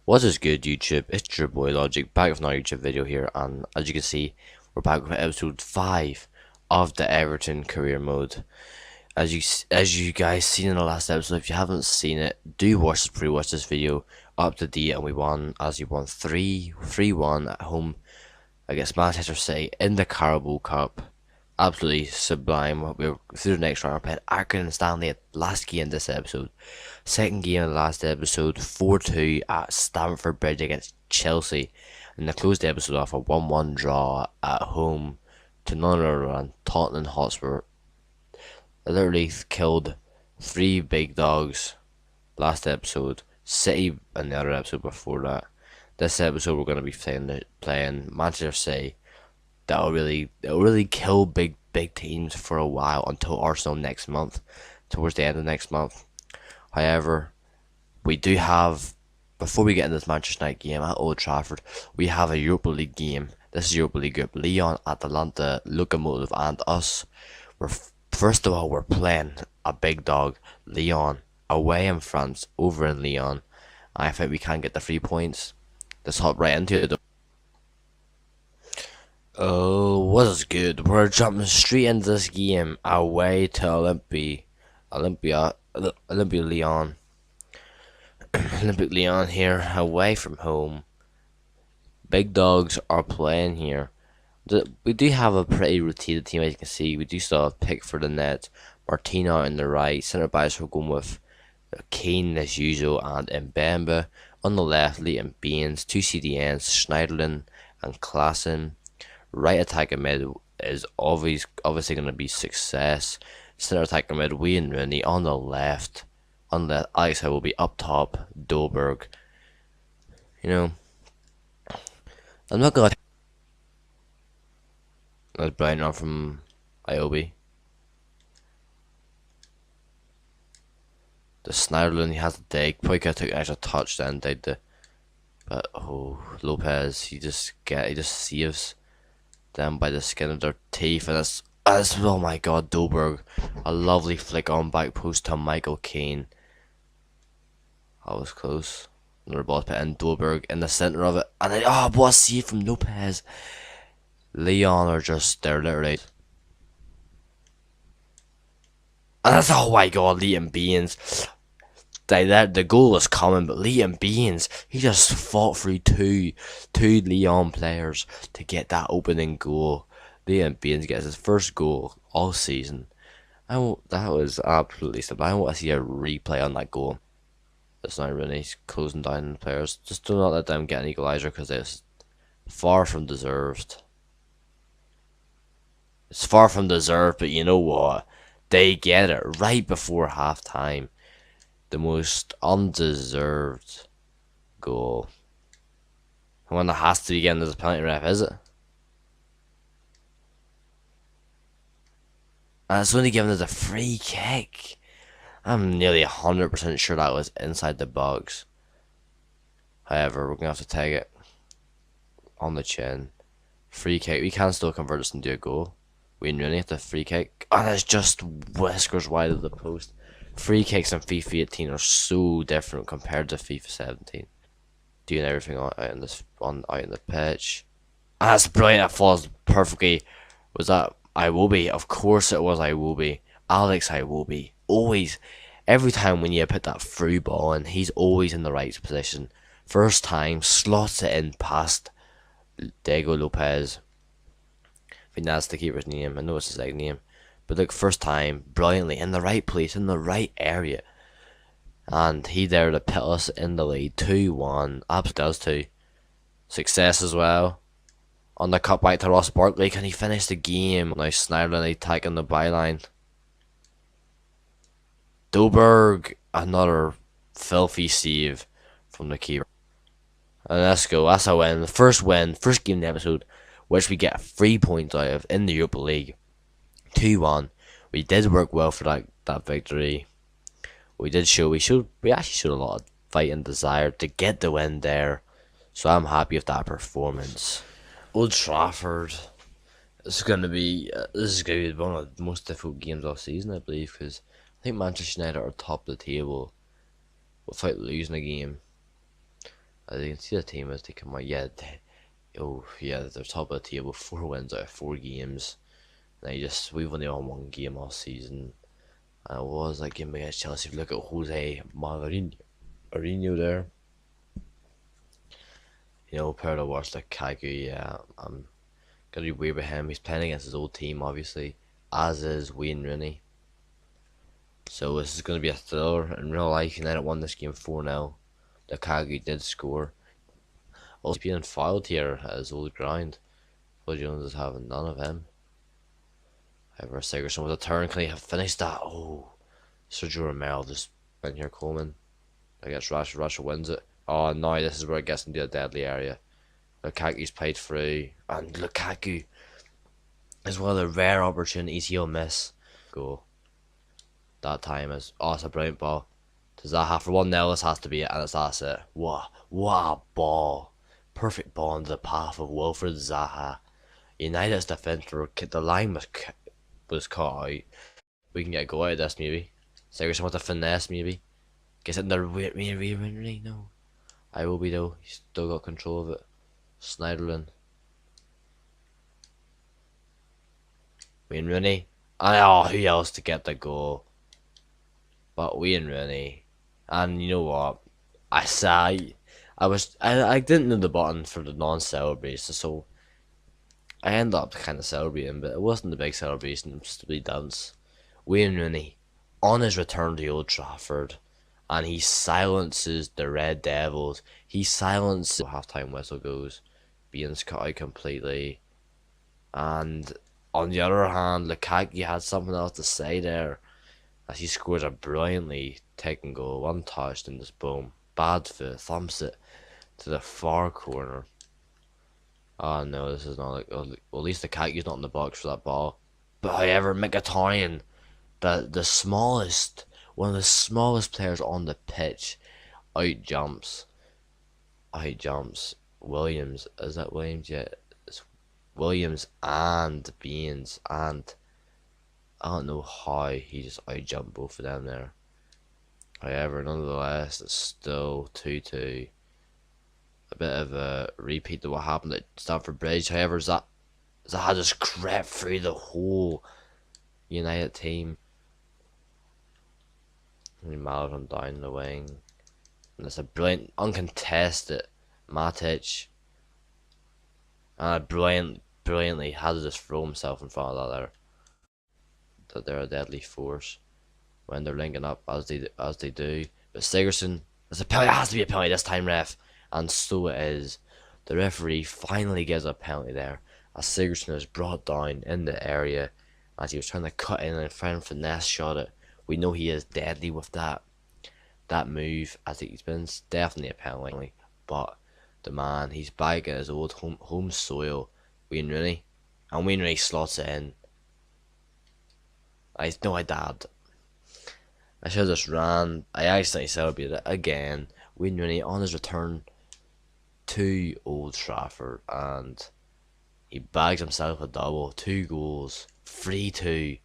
What is good, YouTube? It's your boy Logic back with another YouTube video here, and as you can see, we're back with episode 5 of the Everton career mode. As you guys seen in the last episode, if you haven't seen it, do pre-watch this video up to date, and we won 3-1 at home against Manchester City in the Carabao Cup. Absolutely sublime. We were through the next round. We're playing Accrington and Stanley at last game this episode. Second game of the last episode, 4-2 at Stamford Bridge against Chelsea. And they closed the episode off a 1-1 draw at home to none other than Tottenham Hotspur. They literally killed 3 big dogs last episode. City and the other episode before that. This episode we're going to be playing Manchester City. It'll really kill big teams for a while until Arsenal next month, towards the end of next month. However, we do have, before we get into this Manchester United game at Old Trafford, we have a Europa League game. This is Europa League group: Lyon, Atalanta, Lokomotiv, and us. First of all, we're playing a big dog, Lyon, away in France, over in Lyon. I think we can get the 3 points. Let's hop right into it. Oh, what is good? We're jumping straight into this game away to Olympia Lyon. Olympic Lyon here, away from home. Big dogs are playing here. We do have a pretty rotated team, as you can see. We do still have Pickford in net, Martina on the right, centre backs we're going with Kane as usual, and Mbemba. On the left, Leighton Baines, 2 CDNs, Schneiderlin and Klassen. Right attacker mid is obviously going to be Success. Center attacker mid, Wayne Rooney. On the left, Alex will be up top, Dolberg. You know, I'm not gonna. That's Brian on from IOB. The Schneiderlin, he has to dig. Probably could have took an extra touch then, did the. But oh, Lopez, he just saves them by the skin of their teeth, and that's oh my god, Dolberg, a lovely flick on back post to Michael Caine. That was close. Another ball put in, Dolberg in the centre of it, and then what a save from Lopez. Leon are just there literally, and that's oh my god, Leighton Baines. The goal was coming, but Leighton Baines, he just fought through two Lyon players to get that opening goal. Leighton Baines gets his first goal all season. That was absolutely sublime. I want to see a replay on that goal. It's not really closing down the players. Just do not let them get an equaliser, because it's far from deserved. It's far from deserved, but you know what? They get it right before half time. The most undeserved goal. The one that has to be getting to the penalty ref, is it? And it's only given as a free kick. I'm nearly 100% sure that was inside the box. However, we're going to have to tag it on the chin. Free kick. We can still convert this into a goal. Wayne Rooney at the free kick. And it's just whiskers wide of the post. Free kicks in FIFA 18 are so different compared to FIFA 17. Doing everything out in the pitch. And that's brilliant. It falls perfectly. Was that Iwobi? Of course it was Iwobi. Alex Iwobi. Always. Every time when you put that through ball in, he's always in the right position. First time, slots it in past Diego Lopez. I think that's the keeper's name. I know it's his second name. But look, first time, brilliantly, in the right place, in the right area. And he there to put us in the lead, 2-1. Abs does too. Success as well. On the cut back to Ross Barkley, can he finish the game? Now Schneiderlin attacking the byline. Dolberg, another filthy save from the keeper. And let's go, that's a win. First win, first game in the episode, which we get 3 points out of in the Europa League. 2-1. We did work well for that victory. We actually showed a lot of fight and desire to get the win there. So I'm happy with that performance. Old Trafford. This is gonna be one of the most difficult games of the season, I believe, because I think Manchester United are top of the table without losing a game. As you can see, the team as they come out, yeah, oh yeah, they're top of the table, 4 wins out of 4 games. We've only won 1 game all season. And it was that game against Chelsea. If you look at Jose Mourinho there, pair of worst like Kagu, yeah, I'm gonna be weird with him. He's playing against his old team, obviously, as is Wayne Rooney. So this is gonna be a thriller. In real life, United won this game 4-0. Lukaku did score. Also being fouled here at his old ground. Phil Jones is having none of him. However, Sigurdsson with a turn, can he have finished that? Oh, Sergio Romero just been here Coleman. I guess Rashford wins it. Oh no, this is where it gets into a deadly area. Lukaku's played through, and Lukaku is one of the rare opportunities he'll miss. Goal. That time is, it's a brilliant ball. To Zaha for 1-0, this has to be it, and that's it. What a ball. Perfect ball into the path of Wilfred Zaha. United's defender, the line was caught out. We can get a goal out of this maybe. Sigurdsson with a finesse maybe. Gets it in there, really, no. I will be though, he's still got control of it. Snyderlin. Wayne Rooney. And who else to get the goal? But Wayne Rooney. And you know what? I didn't know the button for the non-celebration, so I ended up kind of celebrating, but it wasn't a big celebration, it was just a wee dance. Wayne Rooney, on his return to Old Trafford, and he silences the Red Devils. He silences the half-time whistle goes, being cut out completely. And on the other hand, Lukaku had something else to say there, as he scores a brilliantly taken goal, untouched, and just boom, bad foot, thumps it to the far corner. Oh no, this is not like, well, at least Lukaku's not in the box for that ball. But however, Mkhitaryan, the smallest, one of the smallest players on the pitch, out jumps Williams. Is that Williams? Yeah, it's Williams and Baines, and I don't know how he just out jumped both of them there. However, nonetheless, it's still 2-2. A bit of a repeat of what happened at Stamford Bridge. However, Zaha just crept through the whole United team. And he mailed him down the wing. And it's a brilliant, uncontested Matic. And brilliantly had to just throw himself in front of that there. That they're a deadly force when they're linking up as they do. But Sigurdsson, it's a penalty. It has to be a penalty this time, ref. And so it is. The referee finally gives a penalty there, as Sigurdsson is brought down in the area as he was trying to cut in and try and finesse shot it. We know he is deadly with that move, as it's been definitely a penalty. But the man, he's back at his old home soil, Wayne Rooney, and Wayne Rooney slots it in. I dad. I should have just ran. I accidentally celebrated it again. Wayne Rooney on his return to Old Trafford, and he bags himself a double, 2 goals, 3-2.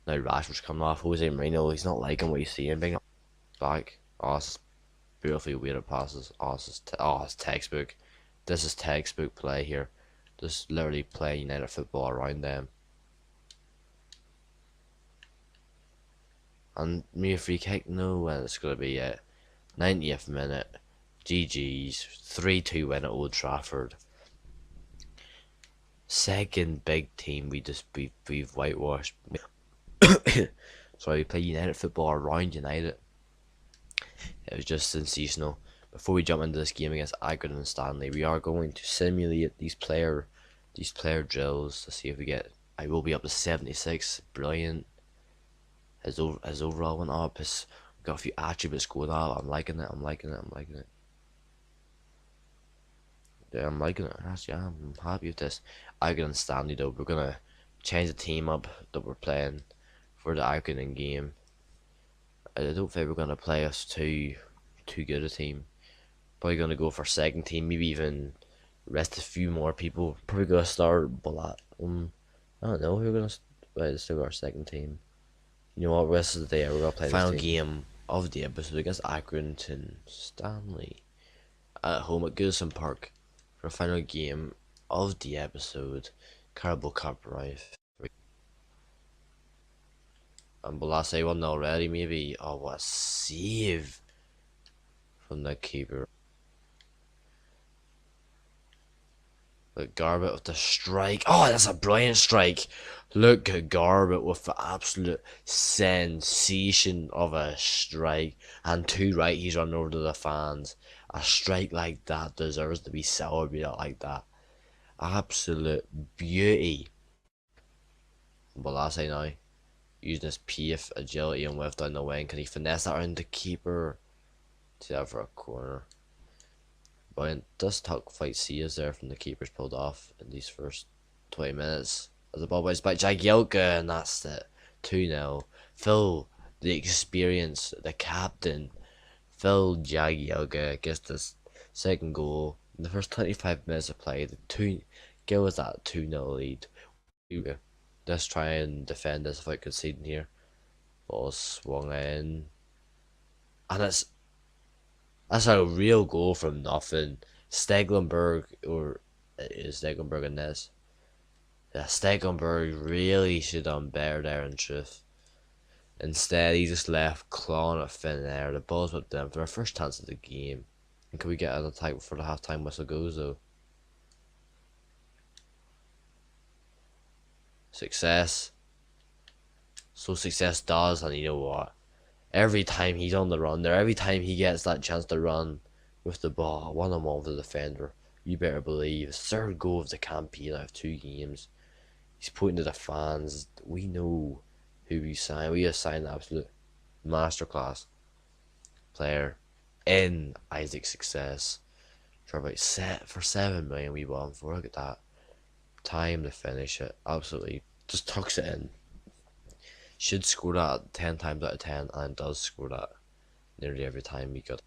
Now Rashford's coming off. Jose Mourinho, he's not liking what he's seeing. Being back, it's beautifully weighted passes. It's textbook. This is textbook play here. Just literally play United football around them. And me a free kick? No, and it's gonna be a 90th minute. GG's, 3-2 win at Old Trafford. Second big team we've whitewashed. Sorry, we play United football around United. It was just sensational. Before we jump into this game against Accrington and Stanley, we are going to simulate these player drills to see if we get. I will be up to 76. Brilliant. His overall went up. His got a few attributes going up. I'm liking it. Yeah, I'm liking it. Actually, I'm happy with this. Accrington and Stanley though, we're gonna change the team up that we're playing for the Accrington game. I don't think we're gonna play us too good a team. Probably gonna go for second team, maybe even rest a few more people. Probably gonna start Balat. I don't know. We're gonna still got our second team. You know what? Rest of the day we're gonna play final game of the episode against Accrington Stanley at home at Goodison Park for the final game of the episode. Carabao Cup rivalry. And Balassi won already, maybe. Oh, what a save from the keeper. But Garbett with the strike. Oh, that's a brilliant strike. Look at Garbett with the absolute sensation of a strike. And two right, he's run over to the fans. A strike like that deserves to be celebrated like that. Absolute beauty. Balassi now, using his pace, agility and width down the wing. Can he finesse that around the keeper? See that for a corner. Brilliant. This tuck fight saves there from the keepers pulled off in these first 20 minutes. As the ball bounces back, Jagielka, and that's it. 2-0. Phil, the experience, the captain, Phil Jagielka gets this second goal in the first 25 minutes of play. Give us that 2-0 lead. Let's try and defend this without conceding here. Ball swung in. And that's a real goal from nothing. Stegelenburg, or is Stegelenburg in this? Yeah, Stegelenburg really should have done better there in truth. Instead, he just left clawing at thin air. The ball's with them for our first chance of the game. And can we get an attack before the half-time whistle goes though? Success. So success does, and you know what? Every time he's on the run there, every time he gets that chance to run with the ball, one-on-one with the defender, you better believe his third goal of the campaign out of 2 games. He's pointing to the fans. We know who we signed. We have signed an absolute masterclass player in Isaac Success for about for 7 million. We bought him for. Look at that. Time to finish it. Absolutely just tucks it in. Should score that 10 times out of 10, and does score that nearly every time we got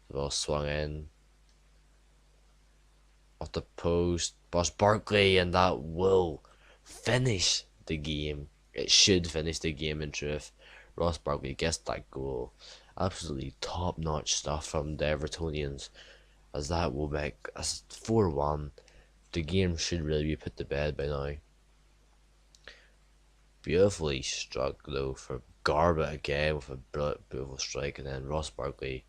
the ball swung in off the post. Boss Barkley, and that will finish the game. It should finish the game in truth. Ross Barkley gets that goal. Absolutely top notch stuff from the Evertonians, as that will make us 4-1. The game should really be put to bed by now. Beautifully struck though for Garbett again with a beautiful strike, and then Ross Barkley,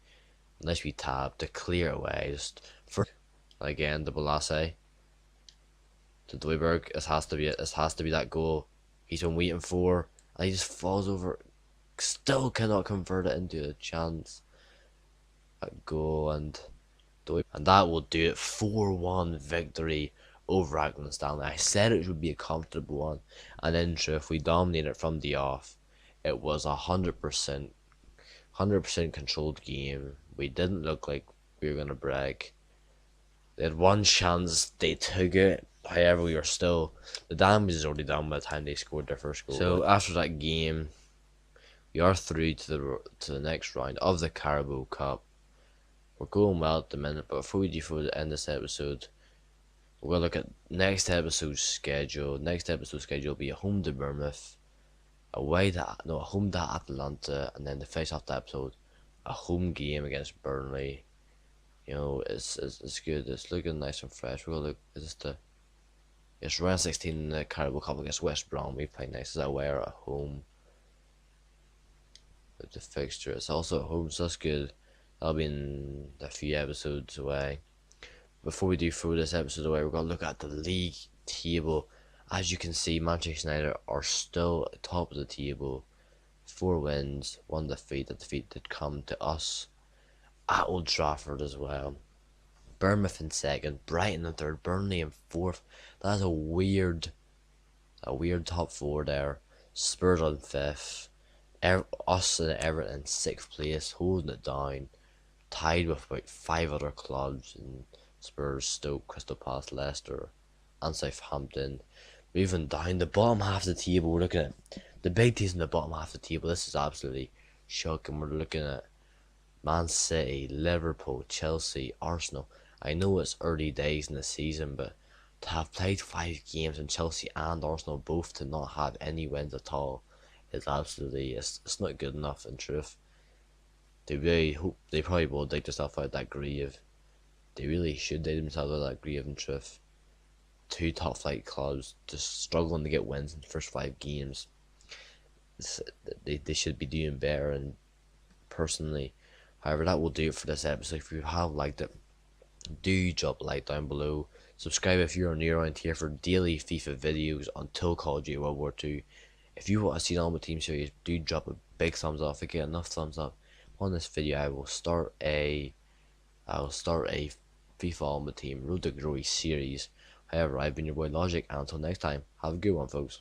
nice wee tap to clear away. Just for again the Balassi to Dwyberg. This has to be it. This has to be that goal he's been waiting for, and he just falls over. Still cannot convert it into a chance. That goal, and that will do it. 4-1 victory over Accrington Stanley. I said it would be a comfortable one, and in truth, we dominated from the off. It was 100% controlled game. We didn't look like we were gonna break. They had one chance, they took it. However, we were still, the damage is already done by the time they scored their first goal. So after that game, we are through to the next round of the Carabao Cup. We're going well at the minute, but before we end this episode, we'll look at next episode's schedule. Next episode's schedule will be a home to Bournemouth, a home to Atalanta, and then to finish off the episode, a home game against Burnley. You know, it's good. It's looking nice and fresh. We'll look. It's round 16 in the Carabao Cup against West Brom. We play nice as away or at home. With the fixture, it's also at home, so that's good. That'll be in a few episodes away. Before we do throw this episode away, we're going to look at the league table. As you can see, Manchester United are still at the top of the table. 4 wins, 1 defeat. The defeat did come to us at Old Trafford as well. Bournemouth in second, Brighton in third, Burnley in fourth. That's a weird top 4 there. Spurs on fifth. Us and Everton in 6th place, holding it down. Tied with about 5 other clubs in Spurs, Stoke, Crystal Palace, Leicester and Southampton. Moving down the bottom half of the table, we're looking at the big teams in the bottom half of the table. This is absolutely shocking. We're looking at Man City, Liverpool, Chelsea, Arsenal. I know it's early days in the season, but to have played 5 games and Chelsea and Arsenal both to not have any wins at all is absolutely, it's not good enough in truth. They really hope they probably will dig themselves out of that grave. They really should dig themselves out of that grave in truth. Two top flight clubs just struggling to get wins in the first 5 games. They should be doing better, and personally, however, that will do it for this episode. If you have liked it, do drop a like down below. Subscribe if you're new around here for daily FIFA videos until Call of Duty World War 2. If you want to see an Ultimate Team series, do drop a big thumbs up. If I get enough thumbs up on this video, I will start a FIFA Ultimate Team Road to Glory series. However, I've been your boy Logic, and until next time, have a good one, folks.